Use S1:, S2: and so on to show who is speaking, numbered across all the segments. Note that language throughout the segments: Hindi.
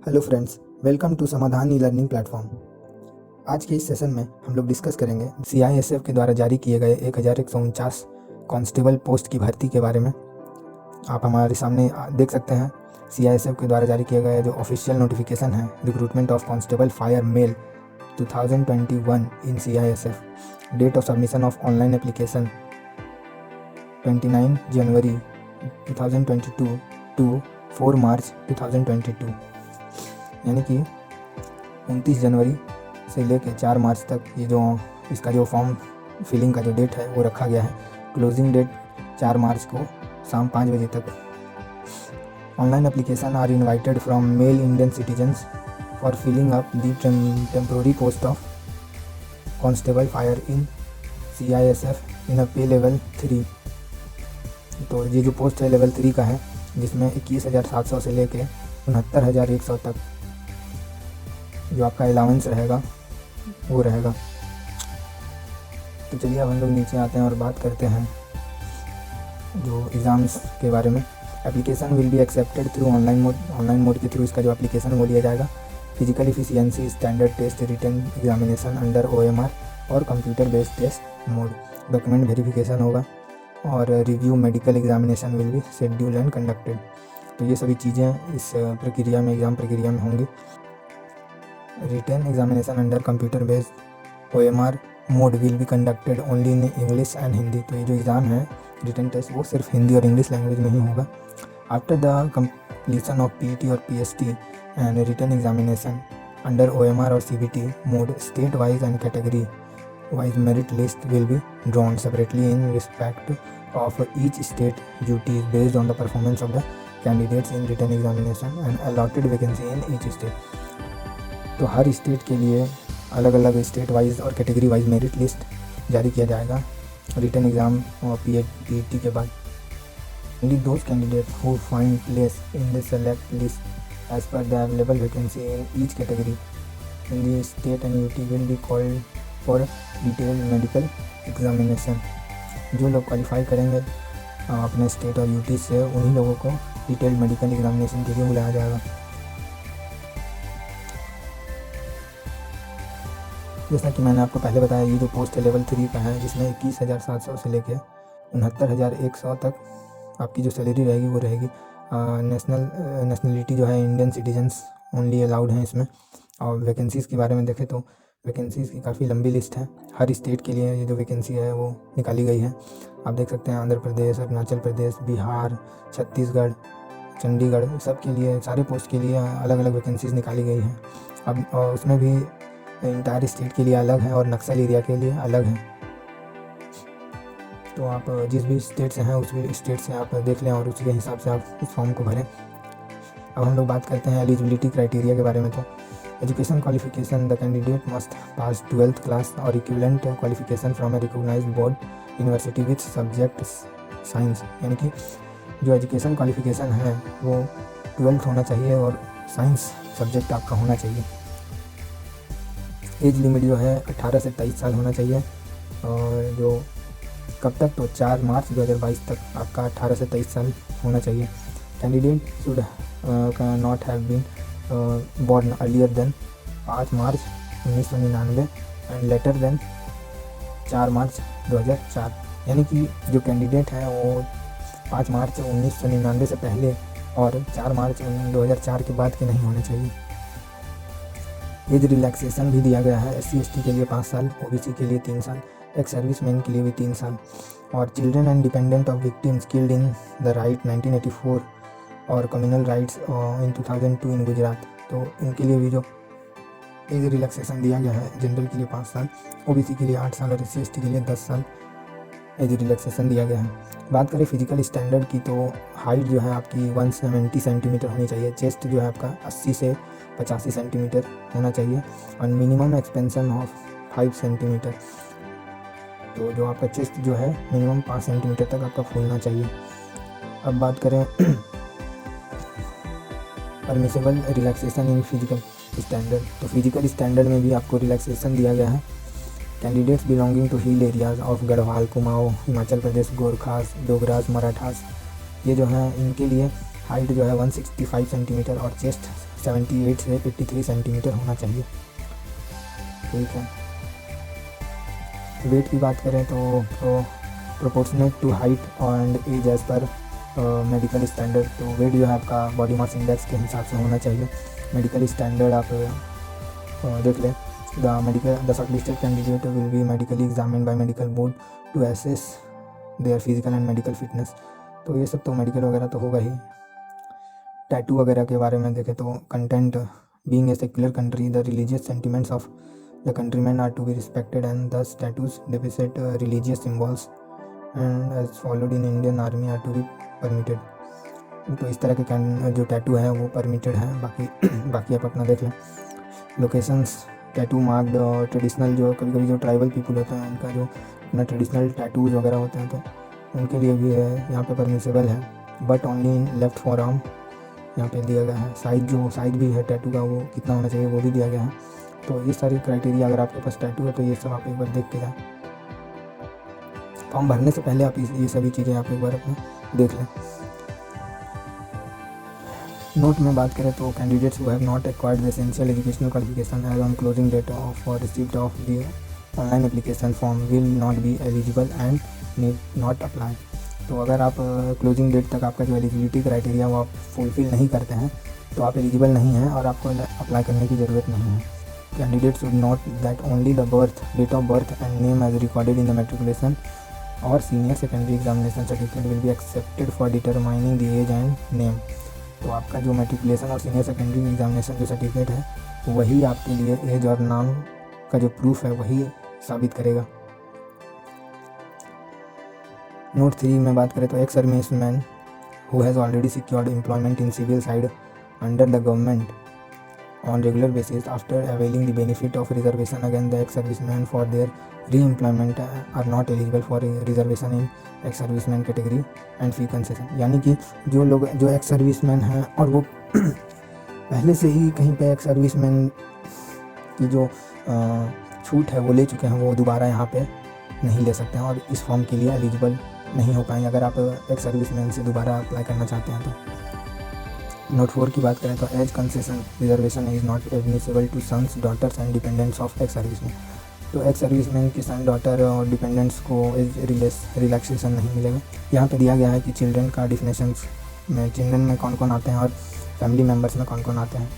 S1: हेलो फ्रेंड्स, वेलकम टू समाधान ई लर्निंग प्लेटफॉर्म। आज के इस सेशन में हम लोग डिस्कस करेंगे CISF के द्वारा जारी किए गए 1149 कांस्टेबल पोस्ट की भर्ती के बारे में। आप हमारे सामने देख सकते हैं CISF के द्वारा जारी किया गया जो ऑफिशियल नोटिफिकेशन है, recruitment of constable fire male 2021 in CISF। Date of submission of online application 29 January 2022 to 4 March 2022, यानी कि 29 जनवरी से लेकर 4 मार्च तक ये जो इसका जो फॉर्म फिलिंग का जो डेट है वो रखा गया है। क्लोजिंग डेट 4 मार्च को शाम 5 बजे तक। Online application are invited from male Indian citizens for filling up the temporary post of constable fire in CISF in a pay level 3। तो ये जो पोस्ट है लेवल 3 का है, जिसमें 21,700 से लेकर 69,100 तक जो आपका अलाउंस रहेगा वो रहेगा। तो चलिए अब हम लोग नीचे आते हैं और बात करते हैं जो एग्ज़ाम्स के बारे में। Application will be accepted through online mode के थ्रू इसका जो एप्लीकेशन वो लिया जाएगा। Physical efficiency standard test written examination under OMR और computer based test mode. Document verification होगा और review medical examination will be schedule and conducted. तो ये सभी चीज़ें इस प्रक्रिया में, एग्ज़ाम प्रक्रिया में होंगी। Written examination under computer based OMR mode will be conducted only in English and Hindi. तो ये जो एग्ज़ाम है रिटन टेस्ट वो सिर्फ हिंदी और इंग्लिश लैंग्वेज में ही होगा। After the completion of PET और PST and written examination under OMR और CBT mode, state wise and category wise merit list will be drawn separately in respect of each state duties based on the performance of the candidates in written examination and allotted vacancy in each state. तो हर स्टेट के लिए अलग अलग स्टेट वाइज और कैटेगरी वाइज मेरिट लिस्ट जारी किया जाएगा रिटन एग्ज़ाम और PET के बाद। Only those candidate who find place in the select list as per the available vacancy in each category in the state and UT will be called for detail medical examination. जो लोग क्वालिफाई करेंगे अपने स्टेट और UT से, उन्हीं लोगों को डिटेल मेडिकल एग्जामिनेशन के लिए बुलाया जाएगा। जैसा कि मैंने आपको पहले बताया, ये जो पोस्ट है लेवल 3 का है, जिसमें 21,700 से लेकर 69,100 तक आपकी जो सैलरी रहेगी वो रहेगी। नेशनलिटी जो है इंडियन सिटीजन्स ओनली अलाउड हैं इसमें। और वैकेंसीज़ के बारे में देखें तो वैकेंसीज़ की काफ़ी लंबी लिस्ट है। हर स्टेट के लिए ये जो वैकेंसी है वो निकाली गई है। आप देख सकते हैं आंध्र प्रदेश, अरुणाचल प्रदेश, बिहार, छत्तीसगढ़, चंडीगढ़, सब के लिए, सारे पोस्ट के लिए अलग अलग वैकेंसीज़ निकाली गई हैं। अब उसमें भी इंटायर स्टेट के लिए अलग है और नक्सल एरिया के लिए अलग है। तो आप जिस भी स्टेट से हैं उस भी स्टेट से आप देख लें और उसी के हिसाब से आप इस फॉर्म को भरें। अब हम लोग बात करते हैं एलिजिबिलिटी क्राइटेरिया के बारे में। तो education qualification, the candidate must pass 12th class और equivalent qualification from a recognised board university with subject science. यानी कि जो एजुकेशन क्वालिफिकेशन है वो 12th होना चाहिए और साइंस सब्जेक्ट आपका होना चाहिए। एज लिमिट जो है 18 से 23 साल होना चाहिए। और जो कब तक, तो 4 मार्च 2022 तक आपका 18 से 23 साल होना चाहिए। Candidate should not have been born earlier than 5 March 1999 and later than 4 March 2004। यानी कि जो कैंडिडेट है वो 5 मार्च 1999 से पहले और 4 मार्च 2004 के बाद के नहीं होने चाहिए। एज रिलैक्सेशन भी दिया गया है। SC/ST के लिए 5 साल, OBC के लिए 3 साल, एक्स सर्विसमैन के लिए भी 3 साल। और children and dependent of victims killed in the right 1984 और कम्युनल राइट्स इन 2002 इन गुजरात, तो इनके लिए भी जो एज रिलैक्सेशन दिया गया है, जनरल के लिए 5 साल, OBC के लिए 8 साल और SC/ST के लिए 10 साल एज रिलैक्सेशन दिया गया है। बात करें फिजिकल स्टैंडर्ड की, तो हाइट जो है आपकी 170 सेंटीमीटर होनी चाहिए। चेस्ट जो है आपका 80 से 85 सेंटीमीटर होना चाहिए और मिनिमम एक्सपेंशन ऑफ 5 सेंटीमीटर। तो जो आपका चेस्ट जो है मिनिमम 5 सेंटीमीटर तक आपका फूलना चाहिए। अब बात करें permissible relaxation in physical standard, तो फिजिकल स्टैंडर्ड में भी आपको रिलैक्सेशन दिया गया है। Candidates belonging to hill areas of Garhwal, Kumaon, Himachal Pradesh, Gorkhas, Dogras, Marathas, ये जो हैं इनके लिए हाइट जो है 165 सेंटीमीटर और चेस्ट 78 से 83 सेंटीमीटर होना चाहिए। ठीक है। वेट की बात करें तो proportionate to height and age as per medical standard. तो वेट जो है आपका बॉडी मास इंडेक्स के हिसाब से होना चाहिए। मेडिकल स्टैंडर्ड आप देख लें। The shortlisted candidate will be medically examined by medical board to assess their physical and medical fitness. तो ये सब तो मेडिकल वगैरह तो होगा ही। टैटू वगैरह के बारे में देखें तो content being a secular country the religious sentiments of the countryman are to be respected and thus tattoos depict religious symbols and as followed in Indian army are to be permitted. तो इस तरह के जो टैटू है वो परमिटेड है। बाकी आप अपना देख लें। लोकेशंस टैटू मार्क्ड और ट्रेडिशनल जो कभी कभी जो ट्राइबल पीपल होते हैं उनका जो अपना ट्रेडिशनल टैटूज वगैरह होते हैं तो उनके लिए भी है यहाँ पे परमिसेबल है, but only in left for arm यहाँ पे दिया गया है। साइज भी है टैटू का वो कितना होना चाहिए वो भी दिया गया है। तो ये सारी क्राइटेरिया अगर आपके पास टैटू है तो ये सब आप एक बार देख के जाएँ। फॉर्म भरने से पहले आप ये सभी चीज़ें आप एक बार अपना देख लें। नोट में बात करें तो candidates who have not acquired the essential educational qualification as on closing date for receipt of the online application form will not be eligible and need not apply. तो अगर आप क्लोजिंग डेट तक आपका जो एलिजिबिलिटी क्राइटेरिया वो आप फुलफिल नहीं करते हैं तो आप एलिजिबल नहीं हैं और आपको अप्लाई करने की ज़रूरत नहीं है। Candidates should note that only the date of birth and name as recorded in the matriculation और senior secondary examination certificate will be accepted for determining the age and name. तो आपका जो मैट्रिकुलेशन और सीनियर सेकेंडरी एग्जामिनेशन जो सर्टिफिकेट है वही आपके लिए एज और नाम का जो प्रूफ है वही साबित करेगा। नोट 3 में बात करें तो ex serviceman who has already secured employment in civil side under the government on regular basis after availing the benefit of reservation again the ex-servicemen for their re-employment are not eligible for reservation in ex-serviceman category and fee concession। यानी कि जो लोग जो एक्स सर्विसमैन हैं और वो पहले से ही कहीं पे एक्स सर्विसमैन की जो छूट है वो ले चुके हैं वो दोबारा यहाँ पे नहीं ले सकते हैं और इस फॉर्म के लिए एलिजिबल नहीं हो पाएंगे अगर आप एक्स सर्विसमैन से दोबारा अप्लाई करना चाहते हैं तो। नोट 4 की बात करें तो age concession reservation is not admissible to sons daughters and dependents of ex serviceman. तो एक्स सर्विसमैन की सन डॉटर और डिपेंडेंट्स को एज रिलैक्सेशन नहीं मिलेगा। यहाँ पे दिया गया है कि चिल्ड्रन का डिफिनेशंस में चिल्ड्रन में कौन कौन आते हैं और फैमिली मेम्बर्स में कौन कौन आते हैं।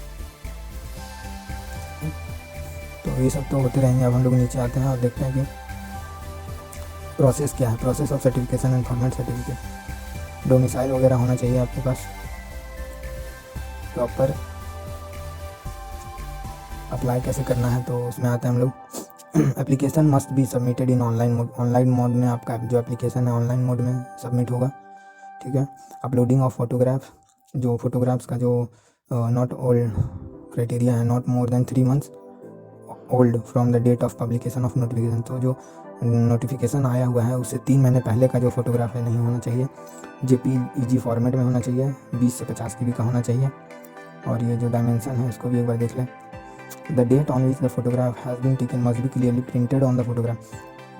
S1: तो ये सब तो होते रहेंगे। अब हम लोग नीचे आते हैं और देखते हैं कि प्रोसेस क्या है। Process of certification and format certificate domicile वगैरह होना चाहिए आपके पास प्रॉपर। अप्लाई कैसे करना है तो उसमें आते हैं हम लोग। Application must be submitted in online mode. Online mode में आपका जो एप्लीकेशन है ऑनलाइन मोड में सबमिट होगा। ठीक है। अपलोडिंग ऑफ फोटोग्राफ जो फोटोग्राफ्स का जो नॉट ओल्ड क्राइटेरिया है not more than 3 months old from the date of publication of notification. तो जो नोटिफिकेशन आया हुआ है उससे 3 महीने पहले का जो फोटोग्राफ है नहीं होना चाहिए। JPEG फॉर्मेट में होना चाहिए। 20 से 50 KB का होना चाहिए। और ये जो डायमेंशन है उसको भी एक बार देख लें। The date on which the photograph has been taken must be clearly printed on the photograph.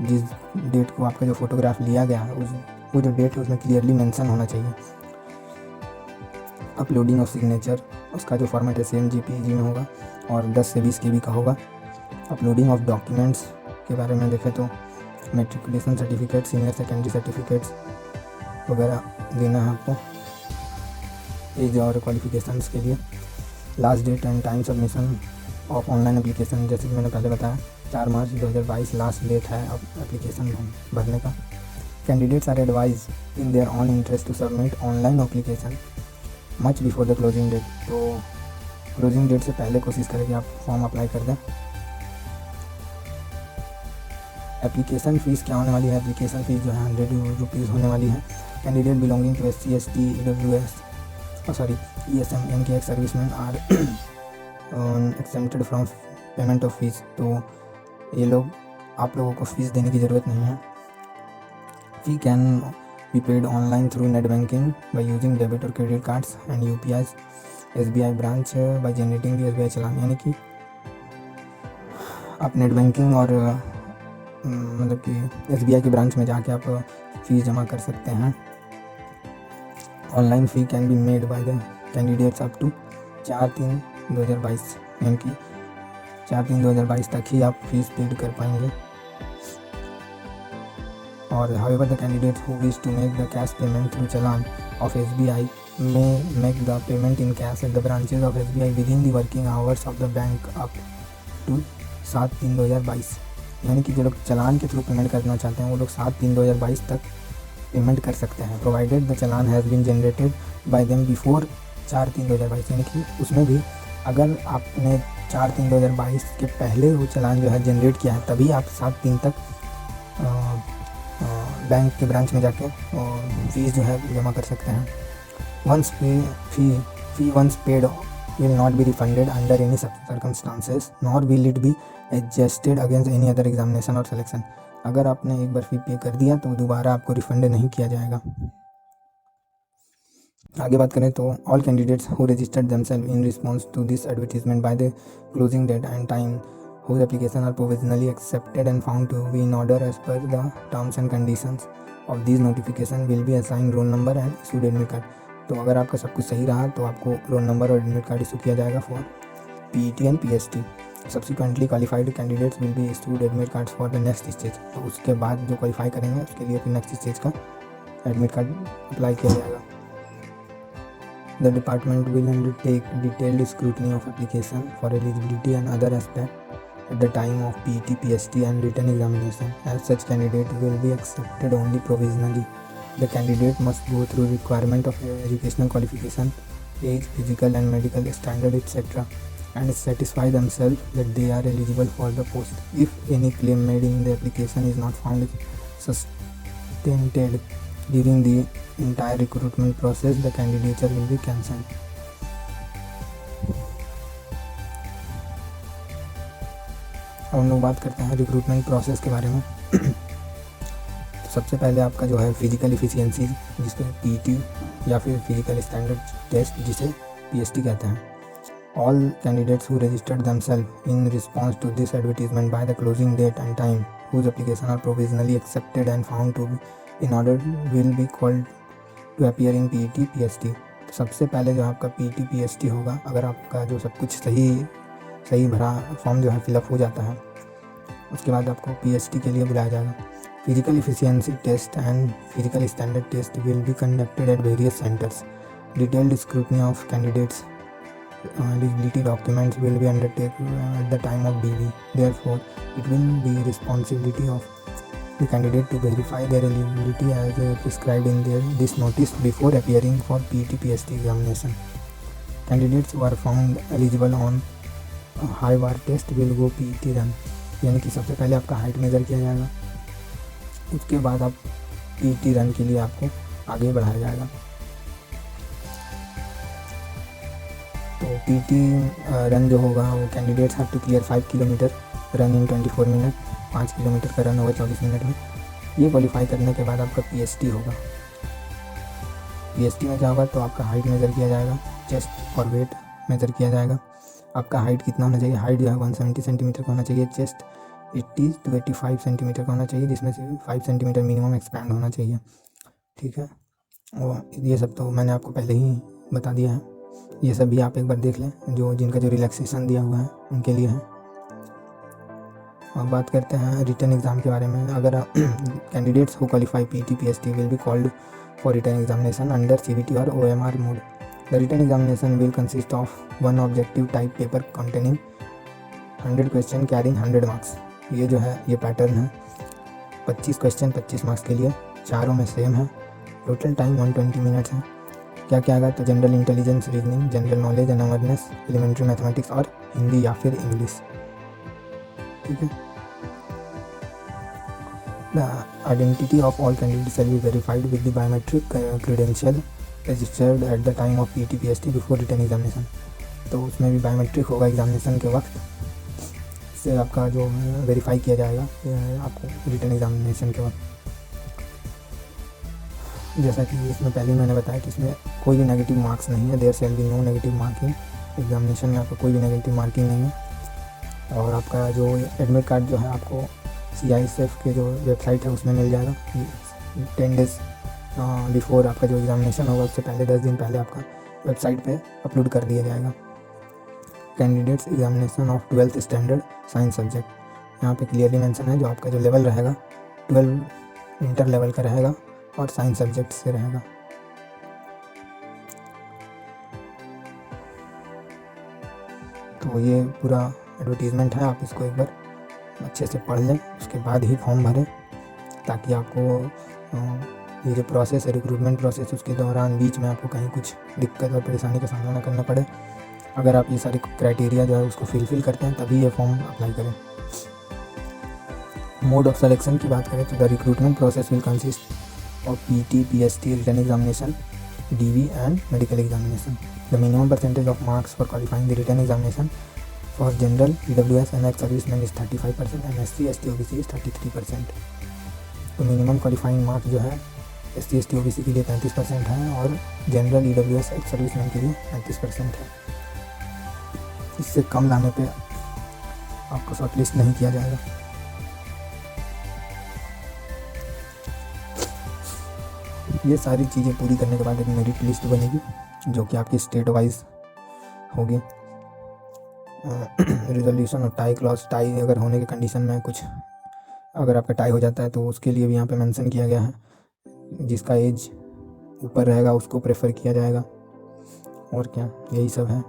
S1: जिस डेट को आपका जो फोटोग्राफ लिया गया है वो जो डेट है उसमें क्लियरली मेंशन होना चाहिए। अपलोडिंग ऑफ सिग्नेचर उसका जो फॉर्मेट है सेम JPEG में होगा और 10 से 20 KB का होगा। अपलोडिंग ऑफ डॉक्यूमेंट्स के बारे में देखें तो matriculation certificate senior secondary certificates वगैरह देना है आपको एज और क्वालिफिकेशंस के लिए। Last date and time submission of online application जैसे कि मैंने पहले बताया 4 मार्च 2022 लास्ट डेट है अब एप्लीकेशन भरने का। Candidates are advise in their own interest to submit online application much before the closing date. तो क्लोजिंग डेट से पहले कोशिश करें कि आप फॉर्म अप्लाई कर दें। एप्लीकेशन फ़ीस क्या होने वाली है। एप्लीकेशन फ़ीस जो है 100 रुपीज़ होने वाली है। Candidate belonging to SC ST EWS ESM यानी कि ex serviceman are excepted from payment of fees. तो ये लोग आप लोगों को फ़ीस देने की ज़रूरत नहीं है। Fee can be paid online through net banking by using debit और credit cards and UPI SBI branch by generating the SBI challan. यानी कि आप नेट बैंकिंग और मतलब कि SBI की ब्रांच में जाके आप फ़ीस जमा कर सकते हैं। Online fee can be made by the candidates up to 4-3 2022 यानी कि 4/3/2022 तक ही आप फीस पेड कर पाएंगे। और however the candidates who wish to make the cash payment through challan of SBI may make the payment in cash at the branches of SBI within the working hours of the bank up to 7/3/2022। यानी कि जो लोग चलान के थ्रू पेमेंट करना चाहते हैं वो लोग 7/3/2022 तक पेमेंट कर सकते हैं, provided the challan has been generated by them before 4/3/2022। यानी कि उसमें भी अगर आपने 4/3/2022 के पहले वो चलान जो है जनरेट किया है तभी आप 7/3 तक बैंक के ब्रांच में जाके फीस जो है जमा कर सकते हैं। Once fee once paid will not be refunded under any circumstances nor will it be adjusted against any other examination और सिलेक्शन। अगर आपने एक बार फी पे कर दिया तो दोबारा आपको रिफंड नहीं किया जाएगा। आगे बात करें तो all candidates who registered themselves in response to this advertisement by the closing date and time whose application are provisionally accepted and found to be in order as per the terms and conditions of these notification will be assigned roll number and issued admit card। तो अगर आपका सब कुछ सही रहा तो आपको रोल नंबर और एडमिट कार्ड इशू किया जाएगा for PET and PST। Subsequently qualified candidates will be issued admit cards for the next stage. तो उसके बाद जो क्वालिफाई करेंगे उसके लिए फिर नेक्स्ट स्टेज का एडमिट कार्ड अप्लाई किया जाएगा। The department will undertake detailed scrutiny of application for eligibility and other aspect at the time of PET, PST and written examination. As such, candidate will be accepted only provisionally. The candidate must go through requirement of educational qualification, age, physical and medical standard, etc. and satisfy themselves that they are eligible for the post. If any claim made in the application is not found substantiated during the entire recruitment process, the candidature will be cancelled। हम लोग बात करते हैं रिक्रूटमेंट प्रोसेस के बारे में। तो सबसे पहले आपका जो है फिजिकल एफिशिएंसी जिसको PET या फिर फिजिकल स्टैंडर्ड टेस्ट जिसे PST कहते हैं। All candidates who registered themselves in response to this advertisement by the closing date and time whose application are provisionally accepted and found to be in order will be called to appear in PET, PST। तो सबसे पहले जो आपका PET, PST होगा। अगर आपका जो सब कुछ सही भरा फॉर्म जो है फिलअप हो जाता है उसके बाद आपको PST के लिए बुलाया जाएगा। Physical efficiency test and physical standard test will be conducted at various centres. Detailed scrutiny of candidates eligibility documents will be undertake at the time of DV। Therefore it will be responsibility of the candidate to verify their eligibility as prescribed in this notice before appearing for PET, PST examination. Candidates were found eligible on high bar test will go PET run. यानी कि सबसे पहले आपका हाइट मेज़र किया जाएगा, उसके बाद आप PET रन के लिए आपको आगे बढ़ाया जाएगा। तो PET रन जो होगा वो candidates have to clear 5 kilometre run in 24 minute. 5 kilometre का रन होगा 24 मिनट में। ये क्वालिफाई करने के बाद आपका PST होगा। PST में क्या होगा तो आपका हाइट मेज़र किया जाएगा, चेस्ट और वेट मेज़र किया जाएगा। आपका हाइट कितना होना चाहिए, हाइट जो है 170 सेंटीमीटर का होना चाहिए, चेस्ट 80 to 85 सेंटीमीटर का होना चाहिए, जिसमें से 5 सेंटीमीटर मिनिमम एक्सपैंड होना चाहिए। ठीक है, और ये सब तो मैंने आपको पहले ही बता दिया है। ये सब भी आप एक बार देख लें, जिनका जो रिलैक्सेशन दिया हुआ है उनके लिए है। अब बात करते हैं रिटन एग्ज़ाम के बारे में। अगर candidates who qualify PET, PST will be called for written examination under CBT और OMR mode. The written examination will consist of one objective type paper containing 100 question carrying 100 marks। ये जो है ये पैटर्न है, 25 क्वेश्चन 25 मार्क्स के लिए, चारों में सेम है। टोटल टाइम 120 मिनट्स है। क्या क्या आएगा तो general intelligence, reasoning, general knowledge and awareness, elementary mathematics और हिंदी या फिर इंग्लिश। ठीक है। The identity of all candidates shall be verified with the biometric credential registered at the time of PET, PST before written examination. तो उसमें भी बायोमेट्रिक होगा एग्जामिनेशन के वक्त, इससे आपका जो वेरीफाई किया जाएगा आपको रिटन एग्जामिनेशन के वक्त। जैसा कि इसमें पहले मैंने बताया कि इसमें कोई भी नेगेटिव मार्क्स नहीं है। There shall be no negative marking. Examination में आपका कोई भी नेगेटिव मार्किंग नहीं है। और आपका जो एडमिट कार्ड जो है आपको CISF के जो वेबसाइट है उसमें मिल जाएगा। 10 डेज़ बिफोर आपका जो एग्ज़ामिनेशन होगा उससे पहले 10 दिन पहले आपका वेबसाइट पे अपलोड कर दिया जाएगा। Candidates examination of 12th standard science subject. यहाँ पे क्लियरली मेंशन है जो आपका जो लेवल रहेगा 12 इंटर लेवल का रहेगा और साइंस सब्जेक्ट से रहेगा। तो ये पूरा एडवर्टीज़मेंट है, आप इसको एक बार अच्छे से पढ़ लें, उसके बाद ही फॉर्म भरें, ताकि आपको ये जो प्रोसेस है रिक्रूटमेंट प्रोसेस उसके दौरान बीच में आपको कहीं कुछ दिक्कत और परेशानी का सामना ना करना पड़े। अगर आप ये सारे क्राइटेरिया जो है उसको फिलफिल करते हैं तभी ये फॉर्म अप्लाई करें। मोड ऑफ सिलेक्शन की बात करें तो the recruitment process will consist of PT, PST, written examination, DV and medical examination. The minimum percentage of marks for qualifying the written examination for general, EWS and ex serviceman is 35% and SC, ST, OBC is 33%। तो मिनिमम क्वालिफाइंग मार्क्स जो है एससी, एसटी, ओबीसी के लिए 35% है और जनरल, ईडब्ल्यूएस, एक्स सर्विसमैन के लिए 35% है। इससे कम लाने पे आपको शॉर्टलिस्ट नहीं किया जाएगा। ये सारी चीज़ें पूरी करने के बाद एक मेरिट लिस्ट बनेगी जो कि आपकी स्टेट वाइज होगी। रिजोल्यूशन और टाई क्लॉज, टाई अगर होने के कंडीशन में कुछ अगर आपका टाई हो जाता है तो उसके लिए भी यहाँ पे मेंशन किया गया है, जिसका एज ऊपर रहेगा उसको प्रेफर किया जाएगा। और क्या, यही सब है।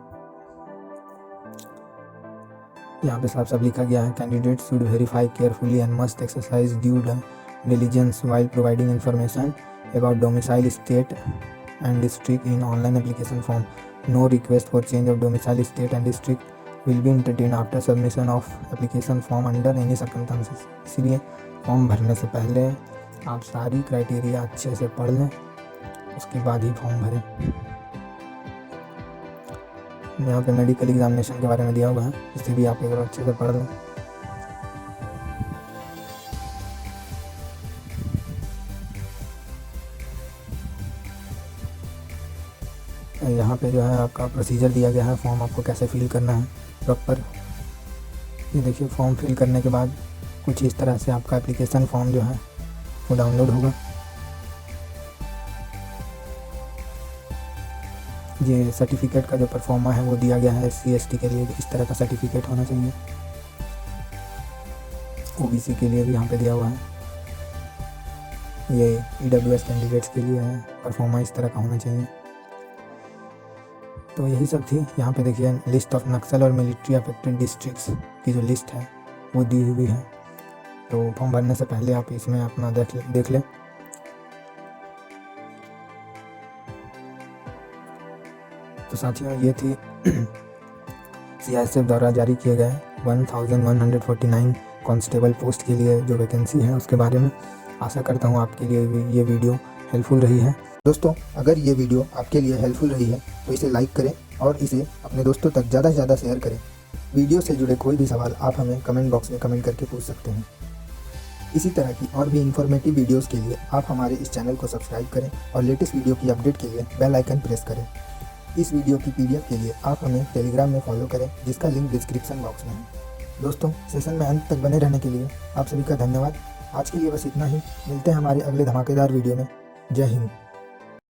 S1: यहाँ पे सब लिखा गया है, candidate should verify carefully and must exercise due diligence while providing information about domicile state and district in online application form. No request for change of domicile state and district will be entertain after submission of application form under any circumstances. इसलिए फॉर्म भरने से पहले आप सारी क्राइटेरिया अच्छे से पढ़ लें, उसके बाद ही फॉर्म भरें। यहाँ पे मेडिकल एग्जामिनेशन के बारे में दिया हुआ है, इसे भी आप एक बार अच्छे से पढ़ लें। यहाँ पे जो है आपका प्रोसीजर दिया गया है, फॉर्म आपको कैसे फिल करना है प्रॉपर। ये देखिए, फॉर्म फिल करने के बाद कुछ इस तरह से आपका एप्लीकेशन फॉर्म जो है वो डाउनलोड होगा। ये सर्टिफिकेट का जो परफॉर्मा है वो दिया गया है एससी, एसटी के लिए इस तरह का सर्टिफिकेट होना चाहिए। ओबीसी के लिए भी यहाँ पे दिया हुआ है। ये ईडब्ल्यूएस कैंडिडेट्स के लिए है, परफॉर्मा इस तरह का होना चाहिए। तो यही सब थी। यहाँ पे देखिए लिस्ट ऑफ नक्सल और मिलिट्री अफेक्टेड डिस्ट्रिक्ट्स की जो लिस्ट है वो दी हुई है। तो फॉर्म भरने से पहले आप इसमें अपना देख लें। तो साथियों, ये थी सीआईएसएफ द्वारा जारी किए गए 1149 कांस्टेबल पोस्ट के लिए जो वैकेंसी है उसके बारे में। आशा करता हूँ आपके लिए ये वीडियो हेल्पफुल रही है। दोस्तों, अगर ये वीडियो आपके लिए हेल्पफुल रही है तो इसे लाइक करें और इसे अपने दोस्तों तक ज़्यादा से ज़्यादा शेयर करें। वीडियो से जुड़े कोई भी सवाल आप हमें कमेंट बॉक्स में कमेंट करके पूछ सकते हैं। इसी तरह की और भी इंफॉर्मेटिव वीडियोस के लिए आप हमारे इस चैनल को सब्सक्राइब करें और लेटेस्ट वीडियो की अपडेट के लिए बेल आइकन प्रेस करें। इस वीडियो की पीडीएफ के लिए आप हमें टेलीग्राम में फॉलो करें, जिसका लिंक डिस्क्रिप्शन बॉक्स में है। दोस्तों, सेशन में अंत तक बने रहने के लिए आप सभी का धन्यवाद। आज के लिए बस इतना ही। मिलते हैं हमारे अगले धमाकेदार वीडियो में। जय हिंद।